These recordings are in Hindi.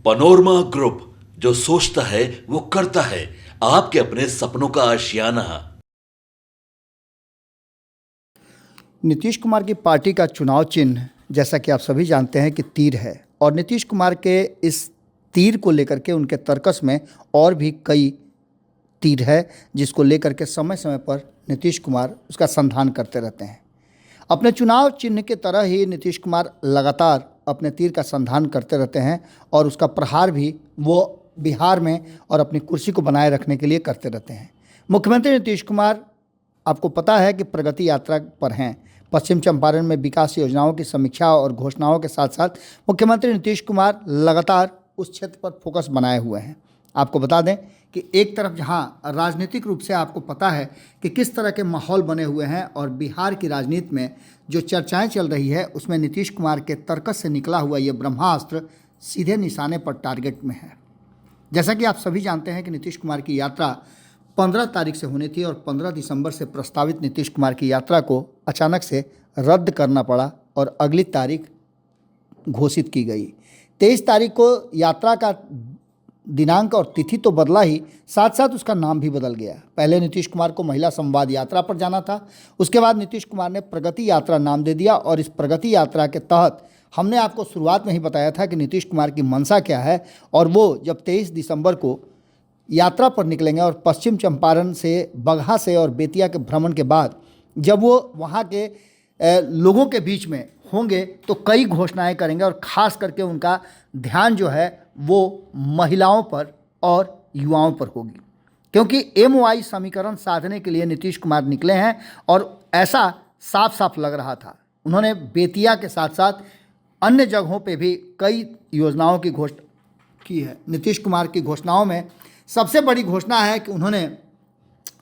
पनोरमा ग्रुप, जो सोचता है वो करता है। आपके अपने सपनों का आशियाना। नीतीश कुमार की पार्टी का चुनाव चिन्ह, जैसा कि आप सभी जानते हैं, कि तीर है। और नीतीश कुमार के इस तीर को लेकर के उनके तर्कस में और भी कई तीर है, जिसको लेकर के समय समय पर नीतीश कुमार उसका संधान करते रहते हैं। अपने चुनाव चिन्ह के तरह ही नीतीश कुमार लगातार अपने तीर का संधान करते रहते हैं और उसका प्रहार भी वो बिहार में और अपनी कुर्सी को बनाए रखने के लिए करते रहते हैं। मुख्यमंत्री नीतीश कुमार, आपको पता है कि प्रगति यात्रा पर हैं। पश्चिम चंपारण में विकास योजनाओं की समीक्षा और घोषणाओं के साथ साथ मुख्यमंत्री नीतीश कुमार लगातार उस क्षेत्र पर फोकस बनाए हुए हैं। आपको बता दें कि एक तरफ जहां राजनीतिक रूप से आपको पता है कि किस तरह के माहौल बने हुए हैं और बिहार की राजनीति में जो चर्चाएं चल रही है, उसमें नीतीश कुमार के तर्कस से निकला हुआ ये ब्रह्मास्त्र सीधे निशाने पर टारगेट में है। जैसा कि आप सभी जानते हैं कि नीतीश कुमार की यात्रा 15 तारीख से होनी थी और 15 दिसंबर से प्रस्तावित नीतीश कुमार की यात्रा को अचानक से रद्द करना पड़ा और अगली तारीख घोषित की गई। 23 तारीख को यात्रा का दिनांक और तिथि तो बदला ही, साथ साथ उसका नाम भी बदल गया। पहले नीतीश कुमार को महिला संवाद यात्रा पर जाना था, उसके बाद नीतीश कुमार ने प्रगति यात्रा नाम दे दिया। और इस प्रगति यात्रा के तहत हमने आपको शुरुआत में ही बताया था कि नीतीश कुमार की मंशा क्या है। और वो जब 23 दिसंबर को यात्रा पर निकलेंगे और पश्चिम चंपारण से, बगहा से और बेतिया के भ्रमण के बाद जब वो वहाँ के लोगों के बीच में होंगे तो कई घोषणाएं करेंगे और ख़ास करके उनका ध्यान जो है वो महिलाओं पर और युवाओं पर होगी, क्योंकि MOI समीकरण साधने के लिए नीतीश कुमार निकले हैं। और ऐसा साफ साफ लग रहा था। उन्होंने बेतिया के साथ साथ अन्य जगहों पे भी कई योजनाओं की घोषणा की है। नीतीश कुमार की घोषणाओं में सबसे बड़ी घोषणा है कि उन्होंने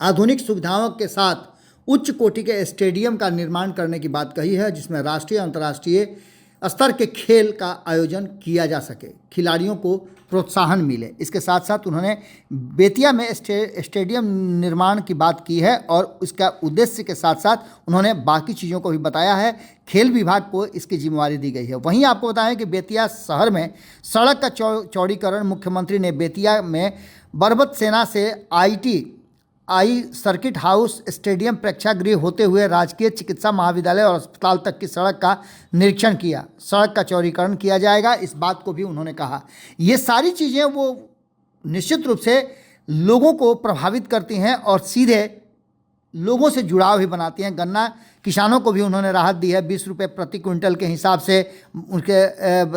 आधुनिक सुविधाओं के साथ उच्च कोटि के स्टेडियम का निर्माण करने की बात कही है, जिसमें राष्ट्रीय अंतर्राष्ट्रीय स्तर के खेल का आयोजन किया जा सके, खिलाड़ियों को प्रोत्साहन मिले। इसके साथ साथ उन्होंने बेतिया में स्टेडियम निर्माण की बात की है और इसका उद्देश्य के साथ साथ उन्होंने बाकी चीज़ों को भी बताया है। खेल विभाग को इसकी जिम्मेवारी दी गई है। वहीं आपको बताएं कि बेतिया शहर में सड़क का चौड़ीकरण, मुख्यमंत्री ने बेतिया में बरबत सेना से आई सर्किट हाउस, स्टेडियम, प्रेक्षागृह होते हुए राजकीय चिकित्सा महाविद्यालय और अस्पताल तक की सड़क का निरीक्षण किया। सड़क का चौड़ीकरण किया जाएगा, इस बात को भी उन्होंने कहा। ये सारी चीज़ें वो निश्चित रूप से लोगों को प्रभावित करती हैं और सीधे लोगों से जुड़ाव भी बनाती हैं। गन्ना किसानों को भी उन्होंने राहत दी है, 20 रुपये प्रति क्विंटल के हिसाब से उनके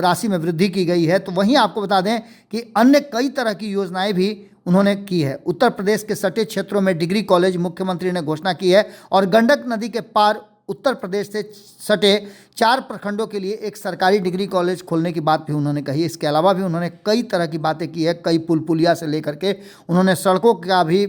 राशि में वृद्धि की गई है। तो वहीं आपको बता दें कि अन्य कई तरह की योजनाएं भी उन्होंने की है। उत्तर प्रदेश के सटे क्षेत्रों में डिग्री कॉलेज मुख्यमंत्री ने घोषणा की है और गंडक नदी के पार उत्तर प्रदेश से सटे 4 प्रखंडों के लिए एक सरकारी डिग्री कॉलेज खोलने की बात भी उन्होंने कही। इसके अलावा भी उन्होंने कई तरह की बातें की है। कई पुल पुलिया से लेकर के उन्होंने सड़कों का भी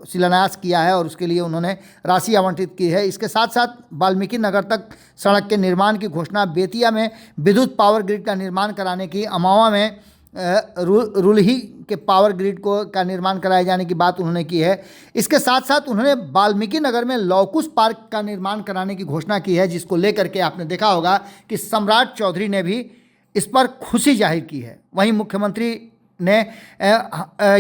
शिलान्यास किया है और उसके लिए उन्होंने राशि आवंटित की है। इसके साथ साथ वाल्मीकि नगर तक सड़क के निर्माण की घोषणा, बेतिया में विद्युत पावर ग्रिड का निर्माण कराने की, अमावा में रुलही के पावर ग्रिड का निर्माण कराए जाने की बात उन्होंने की है। इसके साथ साथ उन्होंने वाल्मीकि नगर में लौकुश पार्क का निर्माण कराने की घोषणा की है, जिसको लेकर के आपने देखा होगा कि सम्राट चौधरी ने भी इस पर खुशी जाहिर की है। वहीं मुख्यमंत्री ने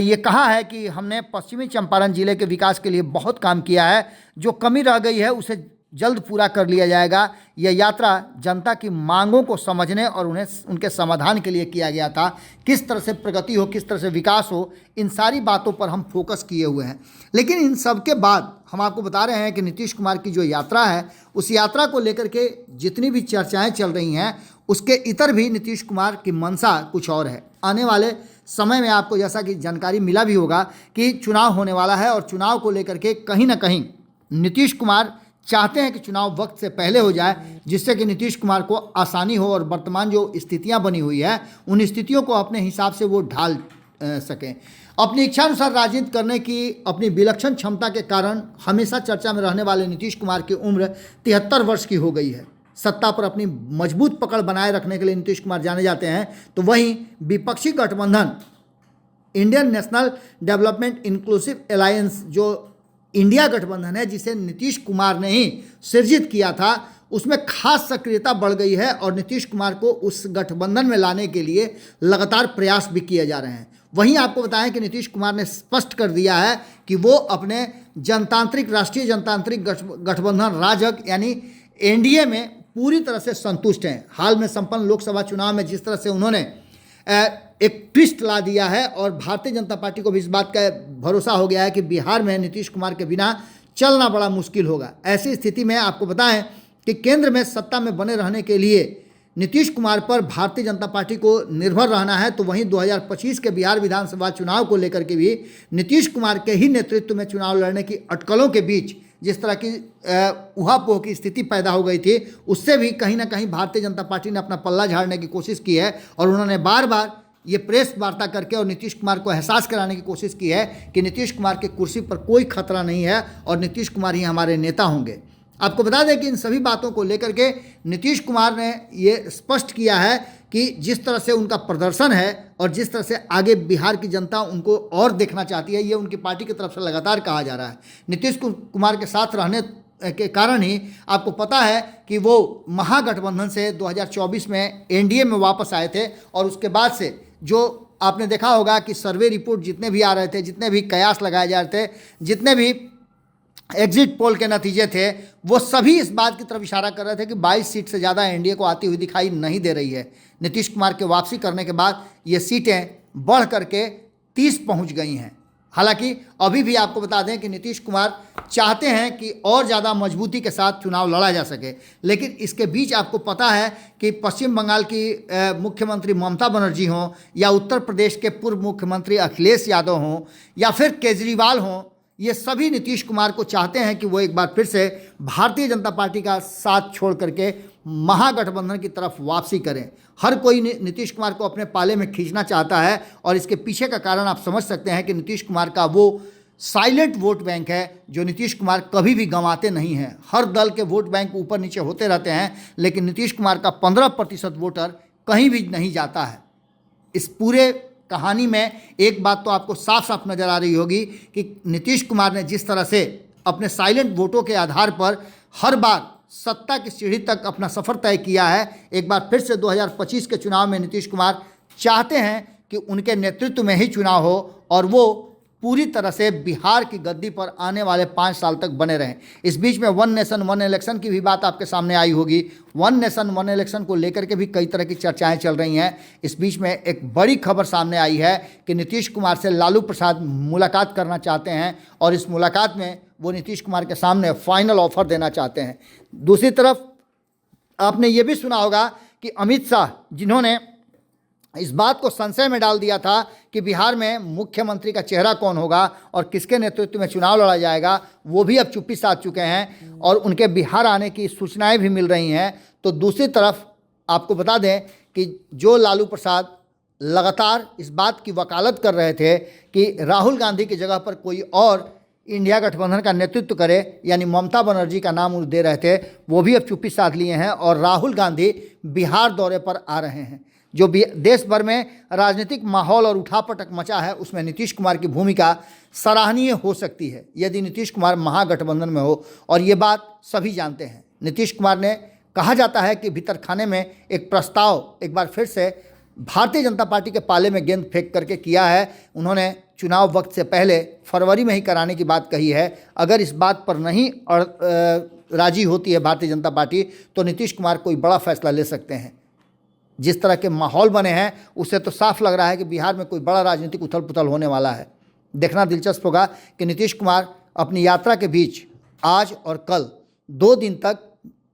ये कहा है कि हमने पश्चिमी चंपारण जिले के विकास के लिए बहुत काम किया है, जो कमी रह गई है उसे जल्द पूरा कर लिया जाएगा। यह यात्रा जनता की मांगों को समझने और उन्हें उनके समाधान के लिए किया गया था। किस तरह से प्रगति हो, किस तरह से विकास हो, इन सारी बातों पर हम फोकस किए हुए हैं। लेकिन इन सब के बाद हम आपको बता रहे हैं कि नीतीश कुमार की जो यात्रा है, उस यात्रा को लेकर के जितनी भी चर्चाएँ चल रही हैं, उसके इतर भी नीतीश कुमार की मंशा कुछ और है। आने वाले समय में आपको जैसा कि जानकारी मिला भी होगा कि चुनाव होने वाला है और चुनाव को लेकर के कहीं ना कहीं नीतीश कुमार चाहते हैं कि चुनाव वक्त से पहले हो जाए, जिससे कि नीतीश कुमार को आसानी हो और वर्तमान जो स्थितियां बनी हुई है उन स्थितियों को अपने हिसाब से वो ढाल सकें। अपनी इच्छानुसार राजनीति करने की अपनी विलक्षण क्षमता के कारण हमेशा चर्चा में रहने वाले नीतीश कुमार की उम्र 73 वर्ष की हो गई है। सत्ता पर अपनी मजबूत पकड़ बनाए रखने के लिए नीतीश कुमार जाने जाते हैं। तो वहीं विपक्षी गठबंधन Indian national development inclusive alliance, जो इंडिया गठबंधन है, जिसे नीतीश कुमार ने ही सृजित किया था, उसमें खास सक्रियता बढ़ गई है और नीतीश कुमार को उस गठबंधन में लाने के लिए लगातार प्रयास भी किए जा रहे हैं। वहीं आपको बताएं कि नीतीश कुमार ने स्पष्ट कर दिया है कि वो अपने राष्ट्रीय जनतांत्रिक गठबंधन राजग यानी एनडीए में पूरी तरह से संतुष्ट हैं। हाल में संपन्न लोकसभा चुनाव में जिस तरह से उन्होंने एक ट्विस्ट ला दिया है और भारतीय जनता पार्टी को भी इस बात का भरोसा हो गया है कि बिहार में नीतीश कुमार के बिना चलना बड़ा मुश्किल होगा। ऐसी स्थिति में आपको बताएं कि केंद्र में सत्ता में बने रहने के लिए नीतीश कुमार पर भारतीय जनता पार्टी को निर्भर रहना है। तो वहीं 2025 के बिहार विधानसभा चुनाव को लेकर के भी नीतीश कुमार के ही नेतृत्व में चुनाव लड़ने की अटकलों के बीच जिस तरह की उहापोह की स्थिति पैदा हो गई थी, उससे भी कहीं ना कहीं भारतीय जनता पार्टी ने अपना पल्ला झाड़ने की कोशिश की है और उन्होंने बार बार ये प्रेस वार्ता करके और नीतीश कुमार को एहसास कराने की कोशिश की है कि नीतीश कुमार की कुर्सी पर कोई खतरा नहीं है और नीतीश कुमार ही हमारे नेता होंगे। आपको बता दें कि इन सभी बातों को लेकर के नीतीश कुमार ने ये स्पष्ट किया है कि जिस तरह से उनका प्रदर्शन है और जिस तरह से आगे बिहार की जनता उनको और देखना चाहती है, ये उनकी पार्टी की तरफ से लगातार कहा जा रहा है। नीतीश कुमार के साथ रहने के कारण ही आपको पता है कि वो महागठबंधन से 2024 में एनडीए में वापस आए थे और उसके बाद से जो आपने देखा होगा कि सर्वे रिपोर्ट जितने भी आ रहे थे, जितने भी कयास लगाए जा रहे थे, जितने भी एग्जिट पोल के नतीजे थे, वो सभी इस बात की तरफ इशारा कर रहे थे कि 22 सीट से ज़्यादा एनडीए को आती हुई दिखाई नहीं दे रही है। नीतीश कुमार के वापसी करने के बाद ये सीटें बढ़ करके 30 पहुंच गई हैं। हालांकि अभी भी आपको बता दें कि नीतीश कुमार चाहते हैं कि और ज़्यादा मजबूती के साथ चुनाव लड़ा जा सके, लेकिन इसके बीच आपको पता है कि पश्चिम बंगाल की मुख्यमंत्री ममता बनर्जी हों या उत्तर प्रदेश के पूर्व मुख्यमंत्री अखिलेश यादव हों या फिर केजरीवाल हों, ये सभी नीतीश कुमार को चाहते हैं कि वो एक बार फिर से भारतीय जनता पार्टी का साथ छोड़ करके महागठबंधन की तरफ वापसी करें। हर कोई नीतीश कुमार को अपने पाले में खींचना चाहता है और इसके पीछे का कारण आप समझ सकते हैं कि नीतीश कुमार का वो साइलेंट वोट बैंक है जो नीतीश कुमार कभी भी गंवाते नहीं हैं। हर दल के वोट बैंक ऊपर नीचे होते रहते हैं, लेकिन नीतीश कुमार का 15% वोटर कहीं भी नहीं जाता है। इस पूरे कहानी में एक बात तो आपको साफ साफ नज़र आ रही होगी कि नीतीश कुमार ने जिस तरह से अपने साइलेंट वोटों के आधार पर हर बार सत्ता की सीढ़ी तक अपना सफ़र तय किया है। एक बार फिर से 2025 के चुनाव में नीतीश कुमार चाहते हैं कि उनके नेतृत्व में ही चुनाव हो और वो पूरी तरह से बिहार की गद्दी पर आने वाले 5 साल तक बने रहें। इस बीच में 1 नेशन 1 इलेक्शन की भी बात आपके सामने आई होगी। 1 नेशन 1 इलेक्शन को लेकर के भी कई तरह की चर्चाएं चल रही हैं। इस बीच में एक बड़ी खबर सामने आई है कि नीतीश कुमार से लालू प्रसाद मुलाकात करना चाहते हैं और इस मुलाकात में वो नीतीश कुमार के सामने फाइनल ऑफर देना चाहते हैं। दूसरी तरफ आपने ये भी सुना होगा कि अमित शाह, जिन्होंने इस बात को संशय में डाल दिया था कि बिहार में मुख्यमंत्री का चेहरा कौन होगा और किसके नेतृत्व में चुनाव लड़ा जाएगा, वो भी अब चुप्पी साध चुके हैं और उनके बिहार आने की सूचनाएं भी मिल रही हैं। तो दूसरी तरफ आपको बता दें कि जो लालू प्रसाद लगातार इस बात की वकालत कर रहे थे कि राहुल गांधी की जगह पर कोई और इंडिया गठबंधन का नेतृत्व करे, यानी ममता बनर्जी का नाम दे रहे थे, वो भी अब चुप्पी साध लिए हैं और राहुल गांधी बिहार दौरे पर आ रहे हैं। जो देश भर में राजनीतिक माहौल और उठापटक मचा है, उसमें नीतीश कुमार की भूमिका सराहनीय हो सकती है यदि नीतीश कुमार महागठबंधन में हो, और ये बात सभी जानते हैं। नीतीश कुमार ने, कहा जाता है कि भीतर खाने में एक प्रस्ताव एक बार फिर से भारतीय जनता पार्टी के पाले में गेंद फेंक करके किया है। उन्होंने चुनाव वक्त से पहले फरवरी में ही कराने की बात कही है। अगर इस बात पर नहीं राजी होती है भारतीय जनता पार्टी तो नीतीश कुमार कोई बड़ा फैसला ले सकते हैं। जिस तरह के माहौल बने हैं उससे तो साफ लग रहा है कि बिहार में कोई बड़ा राजनीतिक उथल पुथल होने वाला है। देखना दिलचस्प होगा कि नीतीश कुमार अपनी यात्रा के बीच आज और कल 2 दिन तक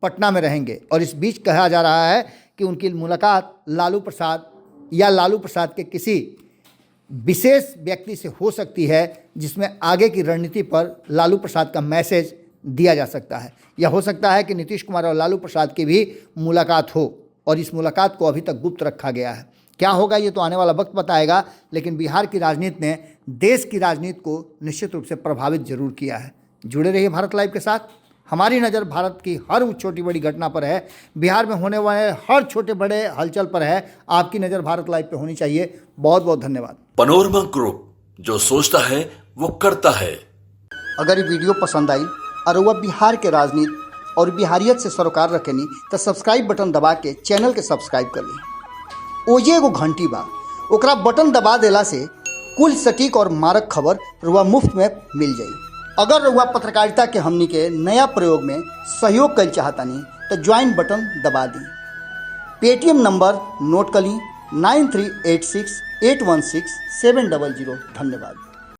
पटना में रहेंगे और इस बीच कहा जा रहा है कि उनकी मुलाकात लालू प्रसाद या लालू प्रसाद के किसी विशेष व्यक्ति से हो सकती है, जिसमें आगे की रणनीति पर लालू प्रसाद का मैसेज दिया जा सकता है। या हो सकता है कि नीतीश कुमार और लालू प्रसाद की भी मुलाकात हो और इस मुलाकात को अभी तक गुप्त रखा गया है। क्या होगा ये तो आने वाला वक्त बताएगा, लेकिन बिहार की राजनीति ने देश की राजनीति को निश्चित रूप से प्रभावित जरूर किया है। जुड़े रहिए भारत लाइव के साथ। हमारी नज़र भारत की हर छोटी बड़ी घटना पर है, बिहार में होने वाले हर छोटे बड़े हलचल पर है। आपकी नज़र भारत लाइव पे होनी चाहिए। बहुत बहुत धन्यवाद। पनोरमा ग्रुप, जो सोचता है वो करता है। अगर ये वीडियो पसंद आई और वह बिहार के राजनीति, और बिहारियत से सरोकार रखेनी तो सब्सक्राइब बटन दबा के चैनल के सब्सक्राइब कर ली। ओजे एगो घंटी बा, ओकरा बटन दबा देला से कुल सटीक और मारक खबर रुआ मुफ्त में मिल जाई। अगर रुआ पत्रकारिता के हमनी के नया प्रयोग में सहयोग कर चाहतानी तो ज्वाइन बटन दबा दी। पेटीएम नंबर नोट कर ली 9386816700। धन्यवाद।